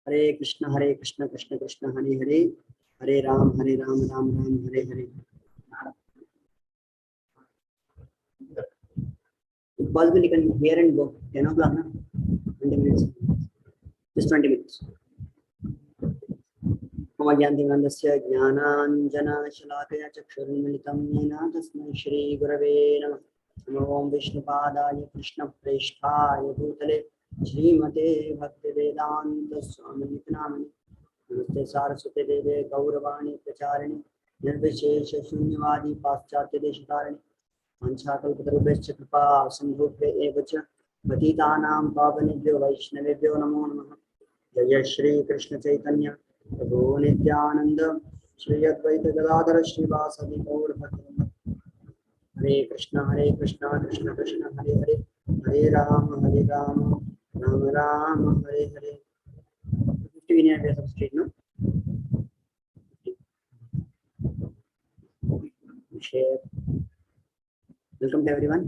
Hare Krishna, Krishna Krishna, Hare Hare, Hare Ram, Ram Ram, Hare Hare. If possible, you can hear and go. 10 o'clock, na? 20 minutes. Just 20 minutes. मम ज्ञानतिमिरन्धस्य ज्ञानाञ्जनशलाकया चक्षुरुन्मिलितं येन तस्मै श्रीगुरवे नमः। नमो विष्णुपादाय कृष्णप्रेष्ठाय भूतले श्रीमते भक्तिवेदान्तस्वामिनिति नामिने। नमस्ते सारस्वते देवे गौरवाणी प्रचारिणे निर्विशेषशून्यवादी पाश्चात्यदेशतारिणे। वंशाकल्पतरुभ्यश्च कृपा सिन्धुभ्य एव च पतितानां पावनेभ्यो वैष्णवेभ्यो नमो नमः। जय श्री कृष्ण चैतन्य प्रभु नित्यानंद श्री अद्वैत गदाधर श्रीवासदि गौर भक्तवृंद। हरे कृष्ण कृष्ण कृष्ण हरे हरे, हरे Ram Ram Ram Hare Hare. 15 minutes of street, no? Share. Welcome to everyone.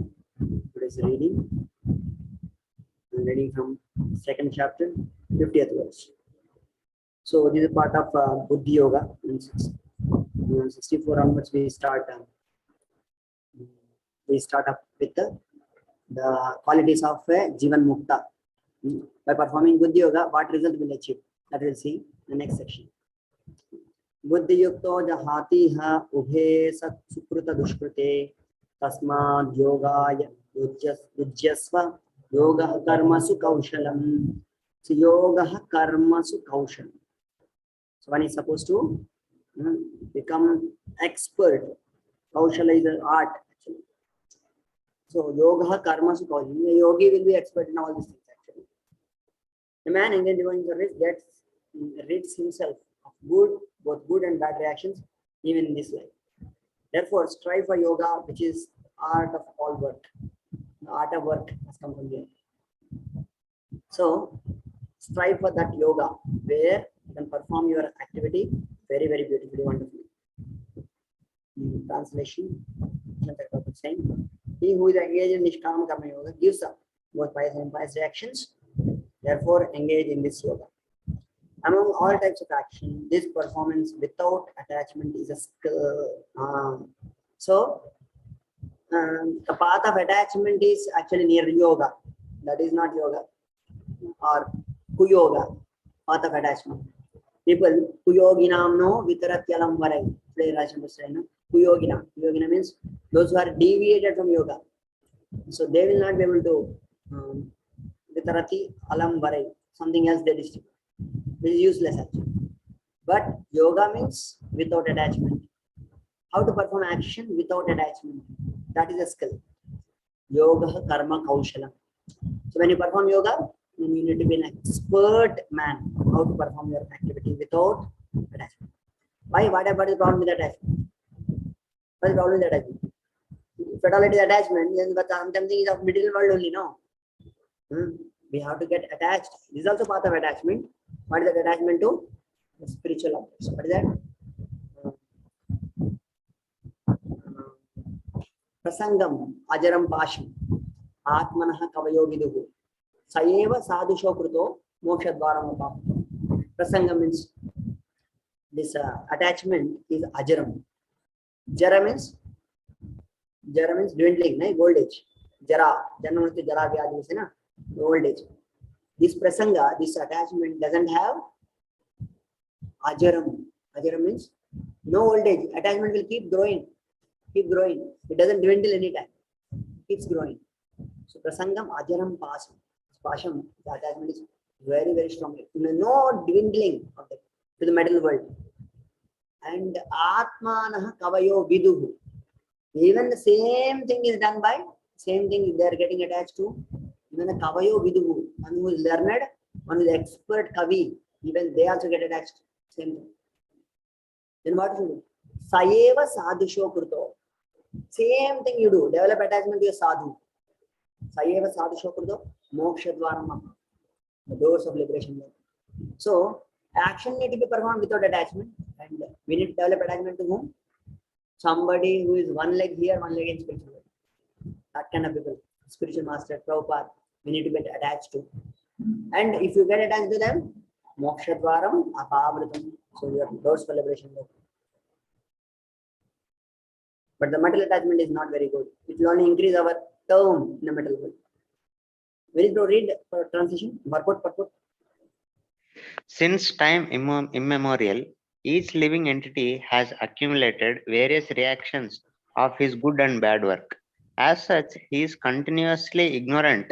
Today's reading. I'm reading from second chapter, 50th verse. So this is part of Buddhi Yoga. 64 onwards we start up with the qualities of Jivan Mukta. By performing Buddhi Yoga, what result will achieve? That we'll see in the next section. Buddhi Yukto jahati ha ubhe sat sukruta dushkrute tasmad yogaya yujyasva yoga karmasu kaushalam. So yoga karmasu kaushalam. So one is supposed to become expert. Kaushala is an art actually. So yoga karma su kaushala. A yogi will be expert in all these things actually. The man engaged in service rids himself of both good and bad reactions even in this life. Therefore, strive for yoga, which is art of all work. The art of work has come from here. So strive for that yoga where you can perform your activity very, very beautifully, wonderfully. Translation, saying, he who is engaged in Nishkama Karma Yoga gives up both pious and impious reactions. Therefore, engage in this yoga. Among all types of action, this performance without attachment is a skill. So, the path of attachment is actually near yoga. That is not yoga or kuyoga, path of attachment. People, kuyoginam no vitaratyalam varai. Kuyogina. Kuyogina means those who are deviated from yoga. So they will not be able to vitarati alam varai. Something else they distribute. This is useless actually. But yoga means without attachment. How to perform action without attachment? That is a skill. Yoga karma kaushalam. So when you perform yoga, you need to be an expert man how to perform your activity without attachment. Why? What is the problem with attachment? What is the problem with attachment? If at all it is attachment, then something is of middle world only, no? We have to get attached. This is also part of attachment. What is the attachment to? The spiritual objects. What is that? Prasangam ajaram pasham atmanah kavayo viduhu sayeva sadhusho kruto mokshadvaram apam. Prasangam means this attachment is ajaram. Jara means dwindling, old age. Jara vyadi is old age. This prasanga, this attachment doesn't have ajaram. Ajaram means no old age. Attachment will keep growing. It doesn't dwindle anytime. It keeps growing. So prasangam ajaram pasham. The attachment is very, very strong. No dwindling of the to the material world. And atmanah kavayo viduhu. Even the same thing is done by same thing they are getting attached to. Even the kavayo viduhu, one who is learned, one who is expert kavi, even they also get attached. Same thing. Then what should you do? Sayeva sadhusho kruto. Same thing you do. Develop attachment to your sadhu. Sayeva sadhusho kruto mokshadvaram. The doors of liberation. So action need to be performed without attachment, and we need to develop attachment to whom? Somebody who is one leg here, one leg in spiritual world. That kind of people, spiritual master, Prabhupada, we need to get attached to. And if you get attached to them, Mokshadvaram apavritam. So your doors for liberation. But the metal attachment is not very good. It will only increase our term in the metal world. Where is the read transition? Purport. Since time immemorial, each living entity has accumulated various reactions of his good and bad work. As such, he is continuously ignorant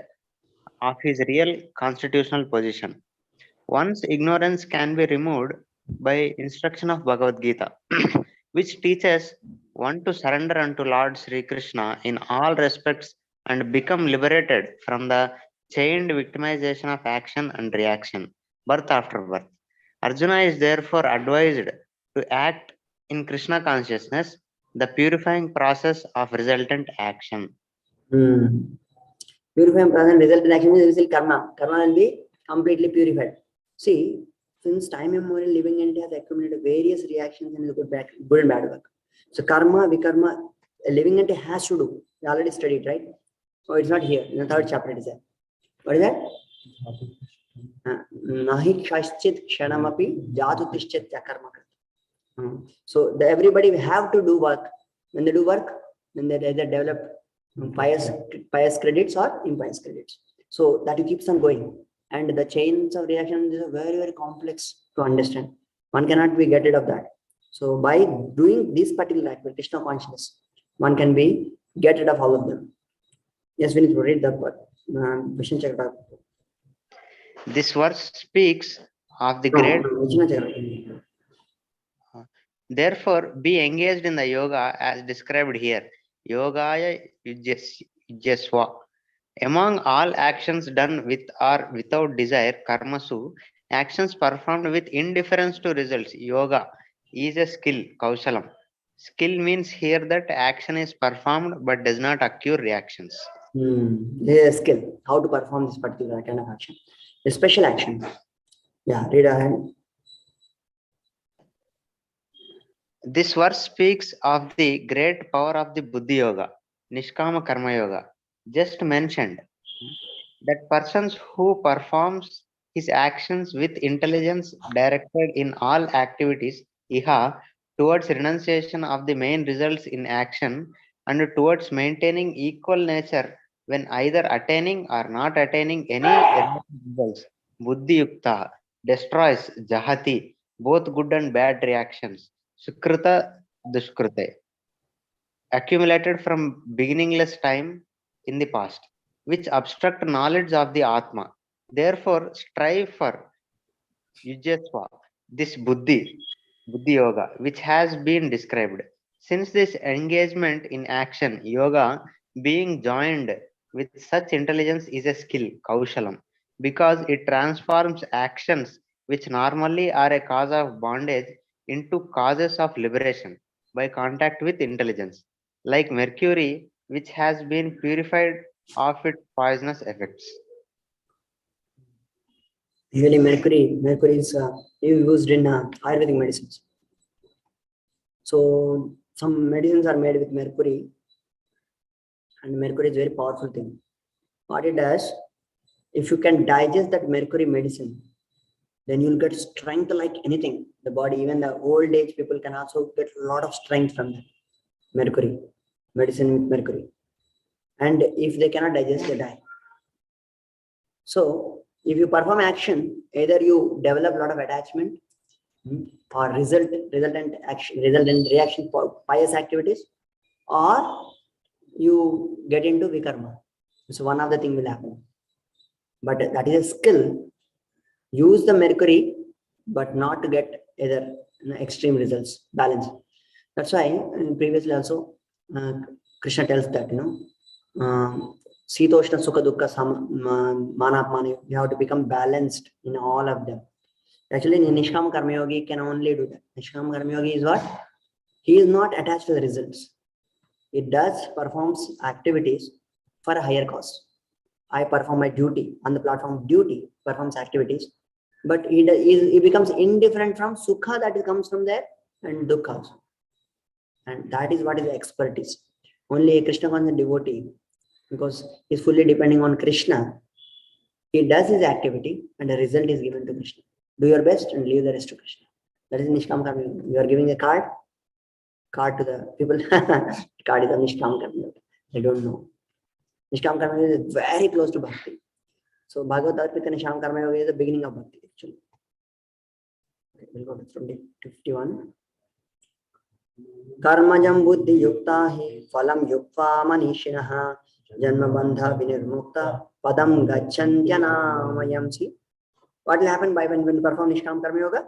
of his real constitutional position. One's ignorance can be removed by instruction of Bhagavad Gita, which teaches one to surrender unto Lord Sri Krishna in all respects and become liberated from the chained victimization of action and reaction, birth after birth. Arjuna is therefore advised to act in Krishna consciousness, the purifying process of resultant action. Purifying present resultant action is karma. Karma will be completely purified. See, since time immemorial, living entity has accumulated various reactions in the good and bad work. So karma, vikarma, a living entity has to do. We already studied, right? So it's not here. In the third chapter it is there. What is that? Nahi kshashchit kshanamapi jatu tishchet karma. So everybody have to do work. When they do work, then they either develop pious credits or impious credits. So that keeps on going. And the chains of reaction is very, very complex to understand. One cannot be get rid of that. So by doing this particular act with Krishna consciousness, one can be get rid of all of them. Yes, we need to read that part. This verse speaks of the great. Therefore, be engaged in the yoga as described here. Yogaya yujyasva. Among all actions done with or without desire, karmasu, actions performed with indifference to results, yoga, is a skill, kaushalam. Skill means here that action is performed but does not occur reactions. There is a skill, how to perform this particular kind of action. A special action. Yeah, read ahead. This verse speaks of the great power of the Buddhi Yoga, Nishkama Karma Yoga, just mentioned. That persons who performs his actions with intelligence directed in all activities, iha, towards renunciation of the main results in action and towards maintaining equal nature when either attaining or not attaining any results, Buddhi Yukta destroys Jahati, both good and bad reactions, Sukrita Dushkrute, accumulated from beginningless time in the past, which obstruct knowledge of the Atma. Therefore, strive for Yujyasva, this Buddhi Yoga, which has been described. Since this engagement in action, yoga, being joined with such intelligence is a skill, Kaushalam, because it transforms actions which normally are a cause of bondage into causes of liberation by contact with intelligence, like mercury, which has been purified of its poisonous effects. Usually mercury is used in Ayurvedic medicines. So some medicines are made with mercury, and mercury is a very powerful thing. What it does, if you can digest that mercury medicine, then you'll get strength like anything. The body, even the old age people can also get a lot of strength from that mercury, medicine with mercury. And if they cannot digest, they die. So if you perform action, either you develop a lot of attachment or resultant reaction for pious activities, or you get into vikarma. So one of the thing will happen. But that is a skill. Use the mercury, but not to get either extreme results, balance. That's why previously also Krishna tells that, Sitoshna Sukha Dukkha Manapmani, you have to become balanced in all of them. Actually, Nishkama Karma Yogi can only do that. Nishkama Karma Yogi is what? He is not attached to the results. It does performs activities for a higher cause. I perform my duty on the platform of duty, performs activities, but he becomes indifferent from sukha that comes from there and dukkha. And that is what is the expertise. Only a Krishna conscious devotee, because he's fully depending on Krishna, he does his activity and the result is given to Krishna. Do your best and leave the rest to Krishna. That is Nishkam Karma Yoga. You are giving a card to the people. Card is a Nishkam Karma Yoga. They don't know. Nishkam Karma Yoga is very close to Bhakti. So Bhagavad Arpita Nishkam Karma Yoga is the beginning of Bhakti actually. Okay, we'll go to 51. Karmajam buddhi yukta hi phalam yukva manishinaha janma bandha vinirmukta padam gacchantyanam. See what will happen by when we perform Nishkam Karma Yoga?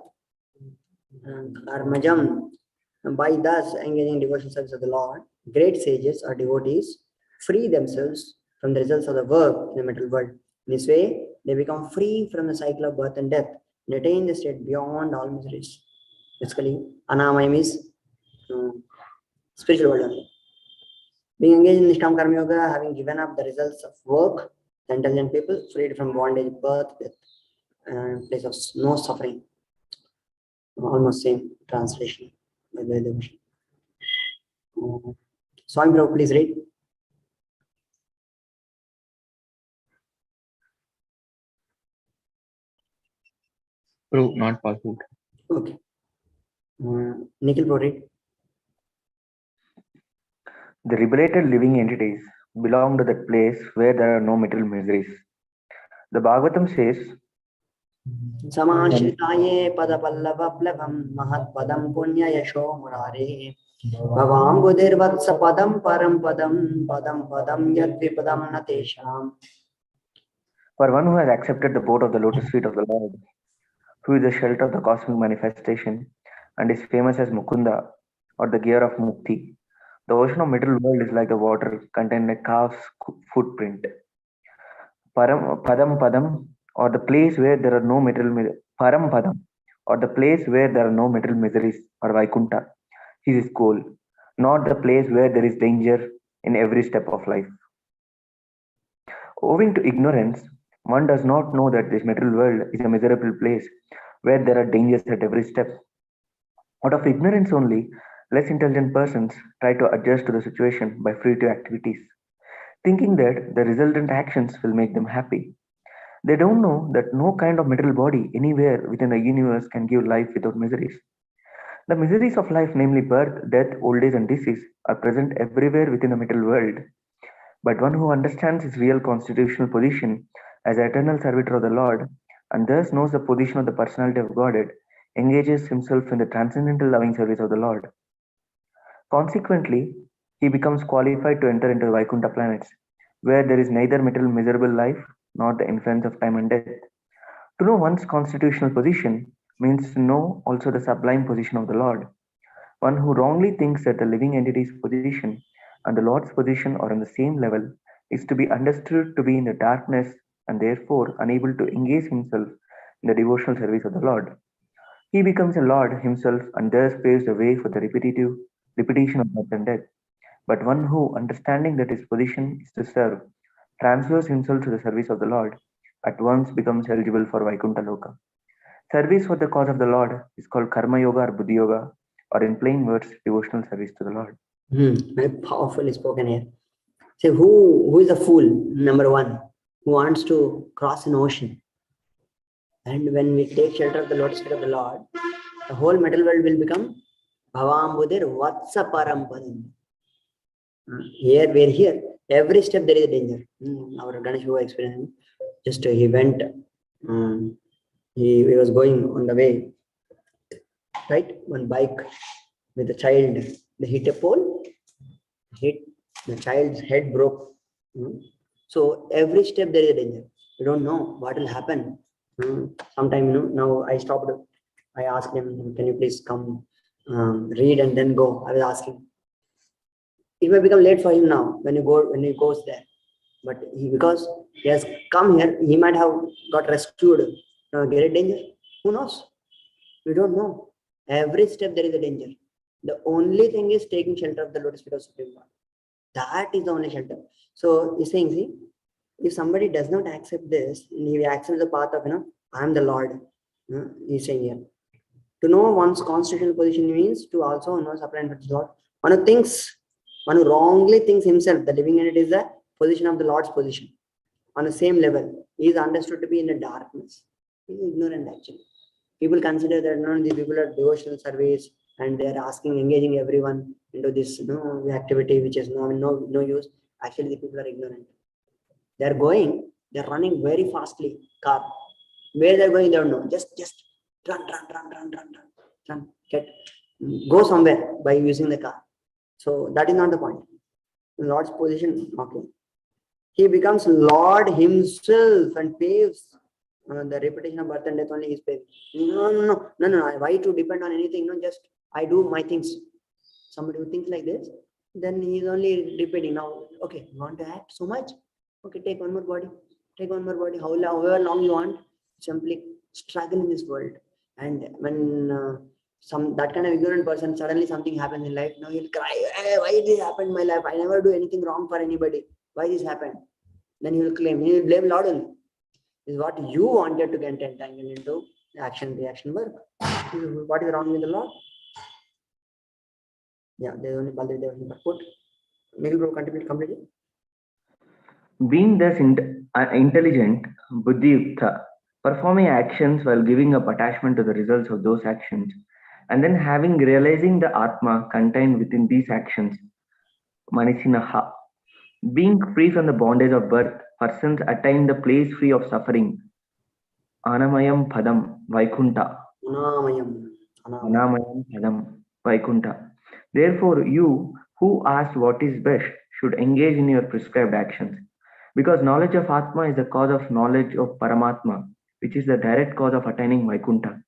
Karmajam, by thus engaging devotional service of the Lord, great sages or devotees free themselves from the results of the work in the material world. In this way, they become free from the cycle of birth and death and attain the state beyond all miseries. Basically, Anamayam is spiritual world only. Being engaged in Nishkam Karma Yoga, having given up the results of work, the intelligent people freed from bondage, birth, death, and place of no suffering. Almost same translation. Swami Prabhu, please read. Prove not possible. Okay. Nikhil Prabhu, read. The liberated living entities belong to that place where there are no material miseries. The Bhagavatam says, Samashitaye padapallavaplabham mahat padam punya yasho murare bhavam budirvatsa padam param padam padam padam yadvipadam natesham. for one who has accepted the boat of the lotus feet of the Lord, who is the shelter of the cosmic manifestation and is famous as Mukunda or the gear of Mukti, the ocean of material world is like the water contained in a calf's footprint. Padam Padam, or the place where there are no material Param Padam, or the place where there are no material miseries, or Vaikunta, is his goal, not the place where there is danger in every step of life. Owing to ignorance, one does not know that this material world is a miserable place where there are dangers at every step. Out of ignorance only, less intelligent persons try to adjust to the situation by fruitive activities, thinking that the resultant actions will make them happy. They don't know that no kind of material body anywhere within the universe can give life without miseries. The miseries of life, namely birth, death, old age, and disease, are present everywhere within the material world. But one who understands his real constitutional position as an eternal servitor of the Lord, and thus knows the position of the personality of Godhead, engages himself in the transcendental loving service of the Lord. Consequently, he becomes qualified to enter into the Vaikuntha planets, where there is neither material miserable life nor the influence of time and death. To know one's constitutional position means to know also the sublime position of the Lord. One who wrongly thinks that the living entity's position and the Lord's position are on the same level is to be understood to be in the darkness and therefore unable to engage himself in the devotional service of the Lord. He becomes a Lord himself and thus paves the way for the repetition of birth and death. But one who, understanding that his position is to serve, transfers himself to the service of the Lord, at once becomes eligible for Vaikuntha Loka. Service for the cause of the Lord is called Karma Yoga or Buddhi Yoga, or in plain words, devotional service to the Lord. Very powerfully spoken here. So who is a fool? Number one, who wants to cross an ocean. And when we take shelter of the lotus feet of the Lord, the whole material world will become Bhavam Budir Vatsa Param Padam. Here, we're here. Every step there is a danger. Our Ganesh Baba experienced. Just he went, he was going on the way, right? One bike with a child, they hit a pole, hit the child's head broke. So every step there is a danger. You don't know what will happen. Sometime, now I stopped. I asked him, can you please come read and then go? I was asking. It may become late for him now when he goes there. But because he has come here, he might have got rescued. Great danger. Who knows? We don't know. Every step there is a danger. The only thing is taking shelter of the lotus feet of Supreme Lord. That is the only shelter. So he's saying, see, if somebody does not accept this, he accepts the path of, I am the Lord. He's saying here. To know one's constitutional position means to also know supply and purchase Lord. One who wrongly thinks himself, the living entity is the position of the Lord's position. On the same level, he is understood to be in the darkness. He is ignorant actually. People consider that these people are devotional service and they are asking, engaging everyone into this activity which is no use. Actually, the people are ignorant. They are going, they are running very fastly. Car, where they are going, they don't know. Just run. Go somewhere by using the car. So that is not the point. Lord's position, okay. He becomes Lord himself and paves the reputation of birth and death only is paving. No. Why to depend on anything? No, just I do my things. Somebody who thinks like this, then he is only repeating. Now, okay, you want to act so much? Okay, take one more body. However long you want, simply struggle in this world. And when that kind of ignorant person, suddenly something happens in life, now he'll cry, hey, why this happened in my life? I never do anything wrong for anybody. Why this happened? Then he will claim, he will blame Lord only. Is what you wanted to get entangled into action reaction work. What is wrong with the Lord? Yeah, there's only Baldev put. Nikhil bro, contribute completely. Being thus intelligent, buddhiyukta, performing actions while giving up attachment to the results of those actions, and then realizing the Atma contained within these actions, Manisinaha. Being free from the bondage of birth, persons attain the place free of suffering. Anamayam Padam Vaikunta. Anamayam Padam Vaikunta. Therefore, you who ask what is best should engage in your prescribed actions. Because knowledge of Atma is the cause of knowledge of Paramatma, which is the direct cause of attaining Vaikunta.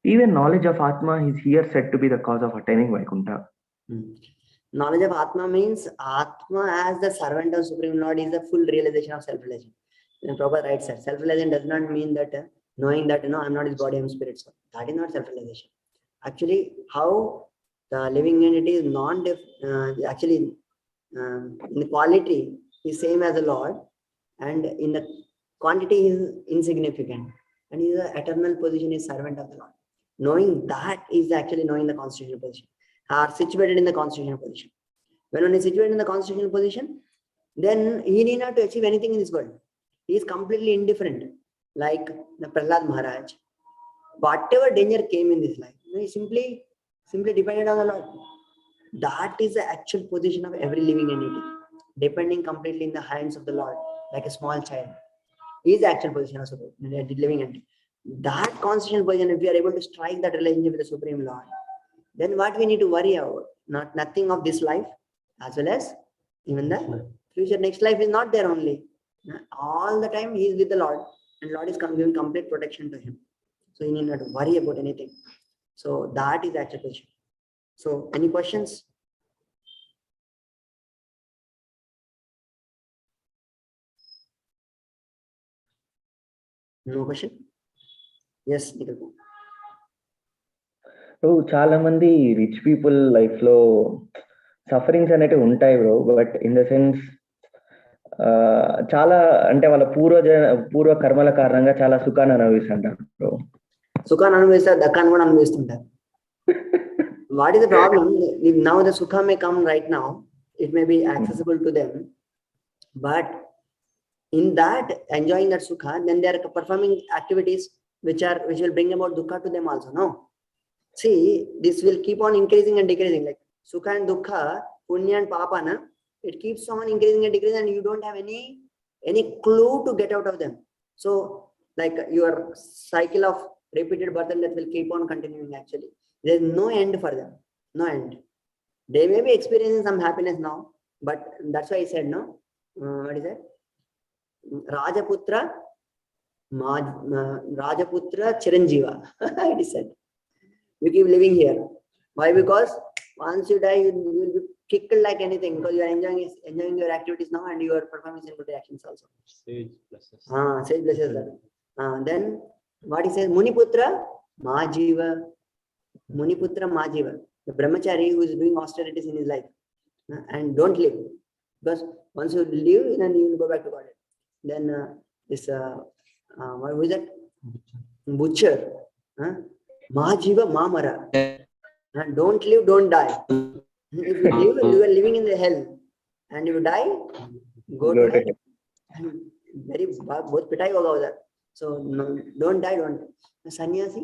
Even knowledge of Atma is here said to be the cause of attaining Vaikunta. Knowledge of Atma means Atma as the servant of Supreme Lord is the full realization of self-realization. Prabhupada writes that self-realization does not mean that knowing that I'm not his body, I'm spirit soul. That is not self-realization. Actually, how the living entity is in the quality is same as the Lord, and in the quantity is insignificant, and his eternal position is servant of the Lord. Knowing that is actually knowing the constitutional position. Are situated in the constitutional position. When one is situated in the constitutional position, then he need not to achieve anything in this world. He is completely indifferent. Like the Prahlad Maharaj, whatever danger came in this life, he simply depended on the Lord. That is the actual position of every living entity, depending completely in the hands of the Lord, like a small child. He is the actual position of the living entity. That constitutional position, if we are able to strike that relationship with the Supreme Lord, then what we need to worry about? Nothing of this life, as well as even the future. Next life is not there only. All the time he is with the Lord, and Lord is giving complete protection to him. So he need not to worry about anything. So that is actual position. So any questions? No question? Yes, Nikhil. Bro చాలా మంది rich people life లో sufferings అనేటివి ఉంటాయి bro, but in the sense చాలా అంటే వాళ్ళ పూర్వ కర్మల కారణంగా చాలా సుఖాన్ని అనుభవిస్తుంటారు బ్రో. సుఖాన్ని అనుభవిస్తారు, దక్కాన్ని కూడా అనుభవిస్తుంటారు. What is the problem? Now the sukha may come right now, it may be accessible to them, but in that enjoying that sukha, then they are performing activities which will bring about dukkha to them also. No, see, this will keep on increasing and decreasing, like sukha and dukkha, punya and papa, it keeps on increasing and decreasing, and you don't have any clue to get out of them. So like your cycle of repeated birth and death will keep on continuing. Actually, there is no end for them, no end. They may be experiencing some happiness now, but that's why I said, no, what is that? Rajaputra Chiranjeeva. It is said. You keep living here. Why? Because once you die, you will be kicked like anything, because you are enjoying your activities now, and you are performing good actions also. Sage blesses. Sage blesses that. Then what he says, Muniputra Majiva. Muniputra Majiva. The brahmachari who is doing austerities in his life and don't live, because once you live, then you will go back to God. Then who is that? Butcher. Majiva Mamara. Don't live, don't die. If you live, you are living in the hell, and if you die, go to hell. Very both pitai hoga udhar. So no, don't die, don't die. A sannyasi,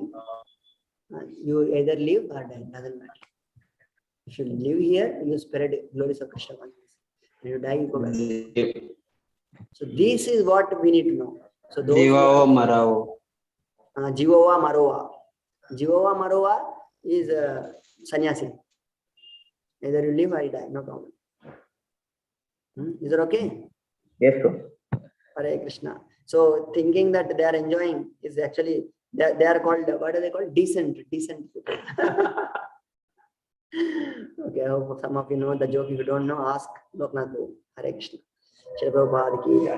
you either live or die, doesn't matter. If you live here, you spread glories of Krishna consciousness. When you die, you go back. So this is what we need to know. So those Jivao Marao. Jivova Marova. Jivova Marova is sannyasi. Either you live or you die, no problem. Is it okay? Yes, sir. Hare Krishna. So thinking that they are enjoying is actually they are called, what are they called? Decent people. Okay, I hope some of you know the joke. If you don't know, ask Loknath. Hare Krishna. Shri Prabhupada ki jai.